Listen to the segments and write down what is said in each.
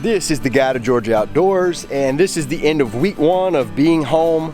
This is the Guide to Georgia Outdoors, and this is the end of week 1 of being home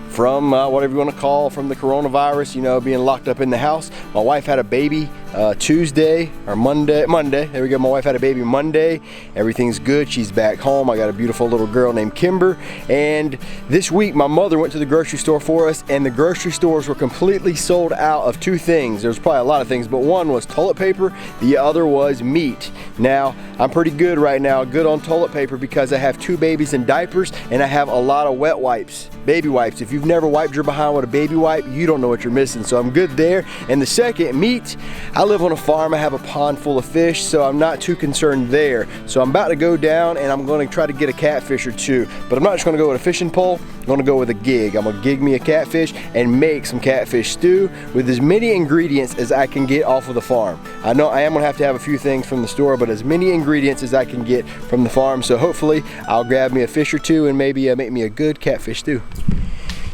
from whatever you want to call from the coronavirus, you know, being locked up in the house. My wife had a baby Tuesday or Monday. There we go. My wife had a baby Monday. Everything's good. She's back home. I got a beautiful little girl named Kimber. And this week my mother went to the grocery store for us, and the grocery stores were completely sold out of 2 things. There's probably a lot of things, but one was toilet paper, the other was meat. Now, I'm pretty good right now, good on toilet paper because I have 2 babies in diapers and I have a lot of wet wipes, baby wipes. If you've never wiped your behind with a baby wipe, you don't know what you're missing. So I'm good there. And the second, meat. I live on a farm. I have a pond full of fish, so I'm not too concerned there. So I'm about to go down and I'm going to try to get a catfish or 2. But I'm not just going to go with a fishing pole. I'm going to go with a gig. I'm going to gig me a catfish and make some catfish stew with as many ingredients as I can get off of the farm. I know I am going to have a few things from the store, but as many ingredients as I can get from the farm. So hopefully I'll grab me a fish or 2 and maybe make me a good catfish stew.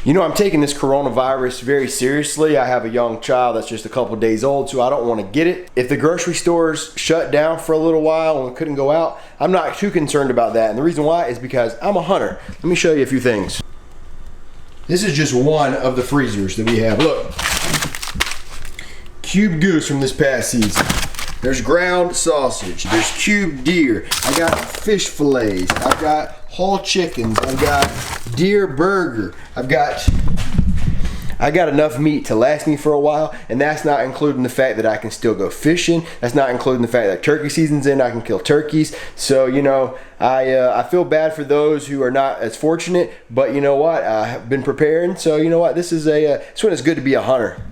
You know, I'm taking this coronavirus very seriously. I have a young child that's just a couple days old, so I don't want to get it. If the grocery stores shut down for a little while and couldn't go out, I'm not too concerned about that. And the reason why is because I'm a hunter. Let me show you a few things. This is just one of the freezers that we have. Look, cube goose from this past season. There's ground sausage, there's cubed deer, I got fish fillets, I've got whole chickens, I've got deer burger, I got enough meat to last me for a while, and that's not including the fact that I can still go fishing. That's not including the fact that turkey season's in, I can kill turkeys. So, you know, I feel bad for those who are not as fortunate, but you know what, I've been preparing, so you know what, this is it's when it's good to be a hunter.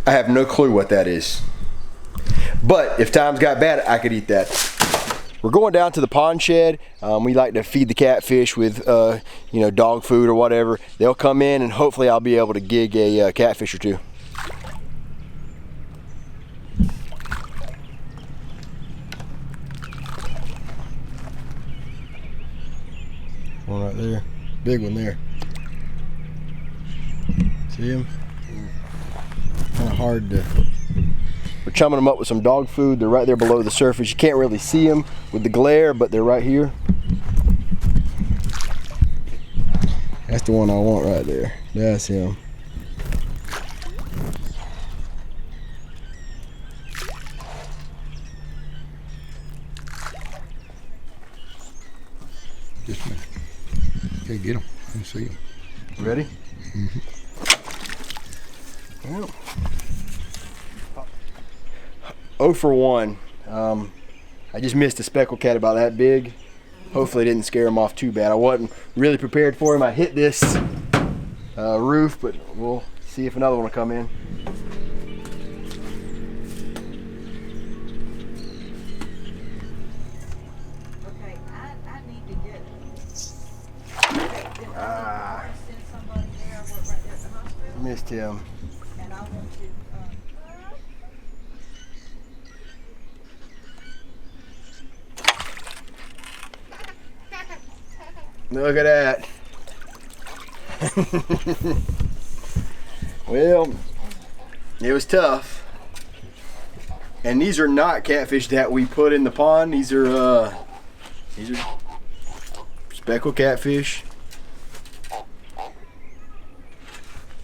I have no clue what that is. But if times got bad, I could eat that. We're going down to the pond shed. We like to feed the catfish with you know, dog food or whatever. They'll come in and hopefully I'll be able to gig a catfish or 2. One right there. Big one there. See him? Kind of hard to. We're chumming them up with some dog food. They're right there below the surface. You can't really see them with the glare, but they're right here. That's the one I want right there. That's him. Just a minute. Okay, get him. Let me see him. Ready? Mm-hmm. Well, 0 for 1. I just missed a speckled cat about that big. Hopefully it didn't scare him off too bad. I wasn't really prepared for him. I hit this roof, but we'll see if another one will come in. Okay, I need to get send somebody there. We're right there at the hospital, Missed him. and I want to. Look at that. Well, it was tough. And these are not catfish that we put in the pond. These are speckled catfish.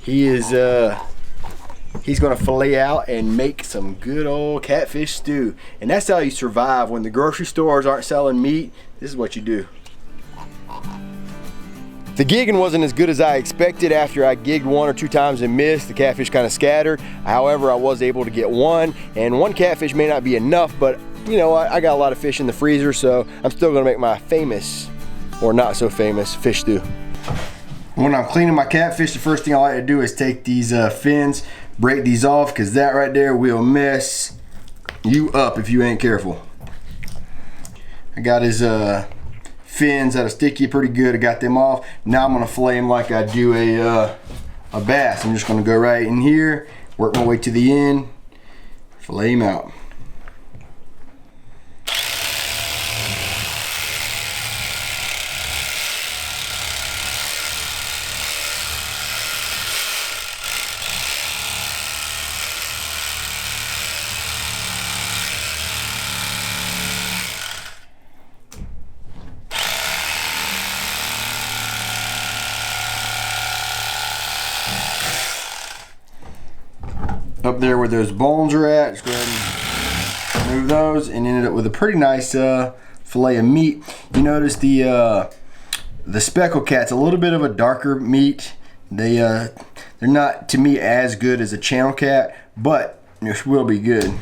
He's gonna fillet out and make some good old catfish stew. And that's how you survive when the grocery stores aren't selling meat. This is what you do. The gigging wasn't as good as I expected. After I gigged 1 or 2 times and missed, the catfish kind of scattered. However, I was able to get 1, and 1 catfish may not be enough, but you know, I got a lot of fish in the freezer, so I'm still gonna make my famous, or not so famous, fish stew. When I'm cleaning my catfish, the first thing I like to do is take these fins, break these off, because that right there will mess you up if you ain't careful. I got his fins that'll stick you pretty good. I got them off. Now I'm gonna fillet them like I do a bass. I'm just gonna go right in here, work my way to the end, fillet him out. up there where those bones are at. Just go ahead and remove those, and ended up with a pretty nice fillet of meat. You notice the speckled cat's a little bit of a darker meat. They're not, to me, as good as a channel cat, but this will be good.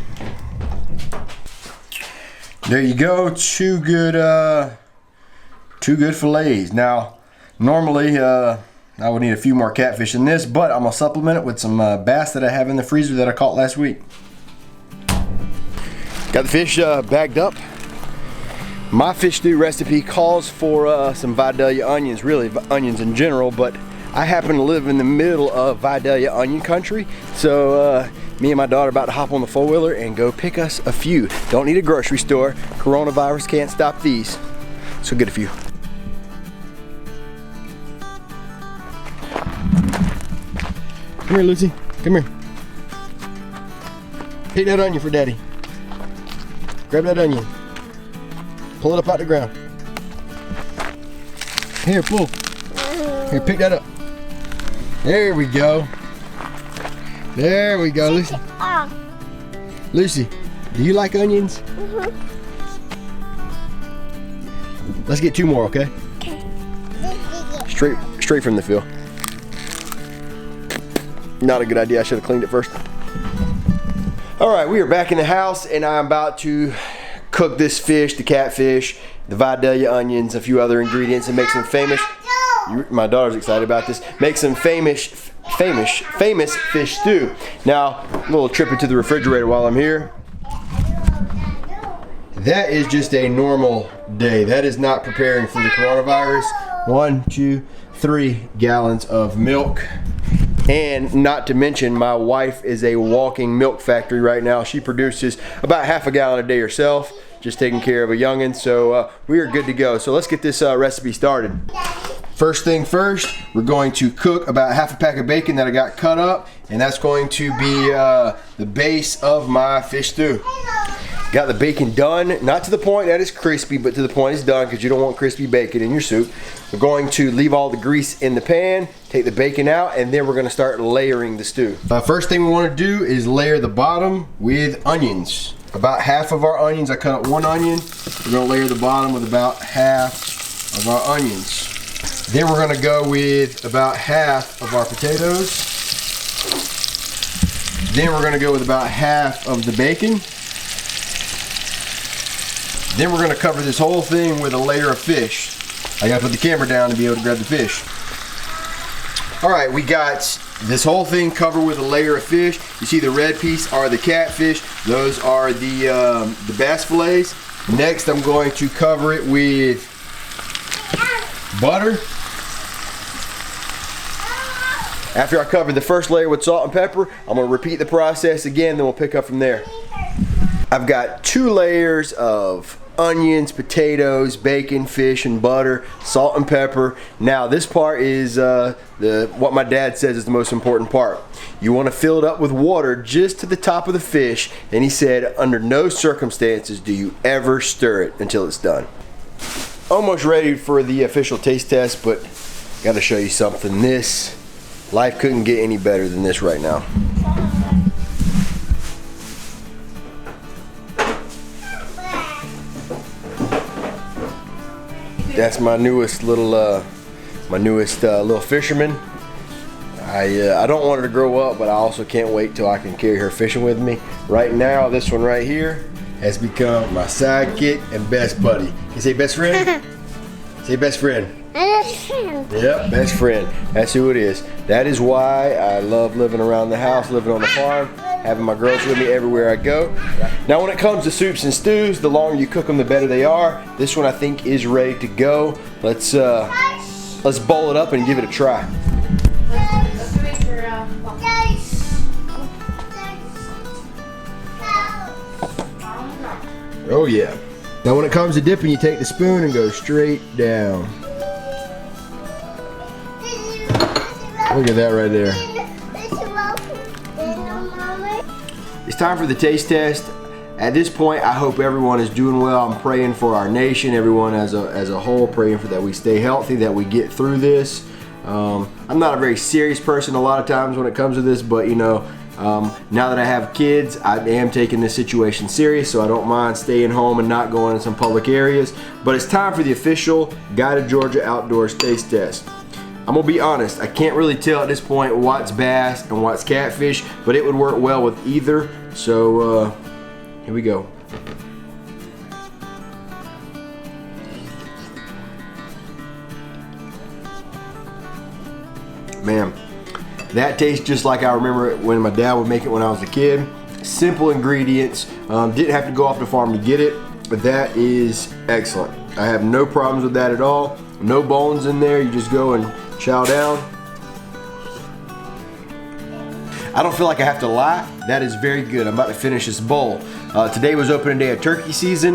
There you go, two good fillets. Now, normally I would need a few more catfish in this, but I'm gonna supplement it with some bass that I have in the freezer that I caught last week. Got the fish bagged up. My fish stew recipe calls for some Vidalia onions, really onions in general, but I happen to live in the middle of Vidalia onion country, so me and my daughter are about to hop on the four-wheeler and go pick us a few. Don't need a grocery store. Coronavirus can't stop these, so get a few. Come here, Lucy. Come here. Pick that onion for Daddy. Grab that onion. Pull it up out the ground. Here, pull. Here, pick that up. There we go. There we go, Lucy. Lucy, do you like onions? Mm-hmm. Let's get two more, okay? Okay. Straight from the field. Not a good idea. I should have cleaned it first. All right, we are back in the house, and I'm about to cook this fish, the catfish, the Vidalia onions, a few other ingredients, and make some famous. My daughter's excited about this. Make some famous fish stew. Now, a little trip into the refrigerator while I'm here. That is just a normal day. That is not preparing for the coronavirus. 1, 2, 3 gallons of milk. And not to mention, my wife is a walking milk factory right now. She produces about half a gallon a day herself, just taking care of a youngin'. So we are good to go. So let's get this recipe started. First thing first, we're going to cook about half a pack of bacon that I got cut up, and that's going to be the base of my fish stew. Got the bacon done, not to the point that it's crispy, but to the point it's done, because you don't want crispy bacon in your soup. We're going to leave all the grease in the pan, take the bacon out, and then we're going to start layering the stew. First thing we want to do is layer the bottom with onions. About half of our onions, I cut up one onion. We're going to layer the bottom with about half of our onions. Then we're going to go with about half of our potatoes. Then we're going to go with about half of the bacon. Then we're going to cover this whole thing with a layer of fish. I got to put the camera down to be able to grab the fish. Alright, we got this whole thing covered with a layer of fish. You see the red piece are the catfish. Those are the bass fillets. Next, I'm going to cover it with butter. After I cover the first layer with salt and pepper, I'm going to repeat the process again, then we'll pick up from there. I've got 2 layers of onions, potatoes, bacon, fish, and butter, salt and pepper. Now this part is what my dad says is the most important part. You want to fill it up with water just to the top of the fish, and he said under no circumstances do you ever stir it until it's done. Almost ready for the official taste test, but got to show you something. Life couldn't get any better than this right now. That's my newest little fisherman. I don't want her to grow up, but I also can't wait till I can carry her fishing with me. Right now, this one right here has become my sidekick and best buddy. Can you say best friend? Say best friend. Yep, best friend. That's who it is. That is why I love living around the house, living on the farm, having my girls with me everywhere I go. Now when it comes to soups and stews, the longer you cook them, the better they are. This one I think is ready to go. Let's bowl it up and give it a try. Oh yeah. Now when it comes to dipping, you take the spoon and go straight down. Look at that right there. It's time for the taste test. At this point, I hope everyone is doing well. I'm praying for our nation, everyone as a whole, praying for that we stay healthy, that we get through this. I'm not a very serious person a lot of times when it comes to this, but you know, Now that I have kids, I am taking this situation serious, so I don't mind staying home and not going in some public areas. But it's time for the official Guided Georgia Outdoors taste test. I'm gonna be honest, I can't really tell at this point what's bass and what's catfish, but it would work well with either. So here we go. Man, that tastes just like I remember it when my dad would make it when I was a kid. Simple ingredients, didn't have to go off the farm to get it, but that is excellent. I have no problems with that at all. No bones in there, you just go and chow down. I don't feel like I have to lie, that is very good. I'm about to finish this bowl. Today was opening day of turkey season.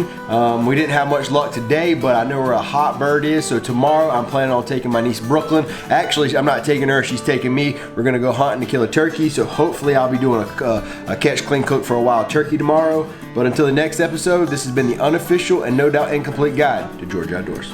We didn't have much luck today, but I know where a hot bird is, so tomorrow I'm planning on taking my niece Brooklyn. Actually, I'm not taking her, she's taking me. We're gonna go hunting to kill a turkey, so hopefully I'll be doing a catch, clean, cook for a wild turkey tomorrow. But until the next episode, this has been the unofficial and no doubt incomplete guide to Georgia Outdoors.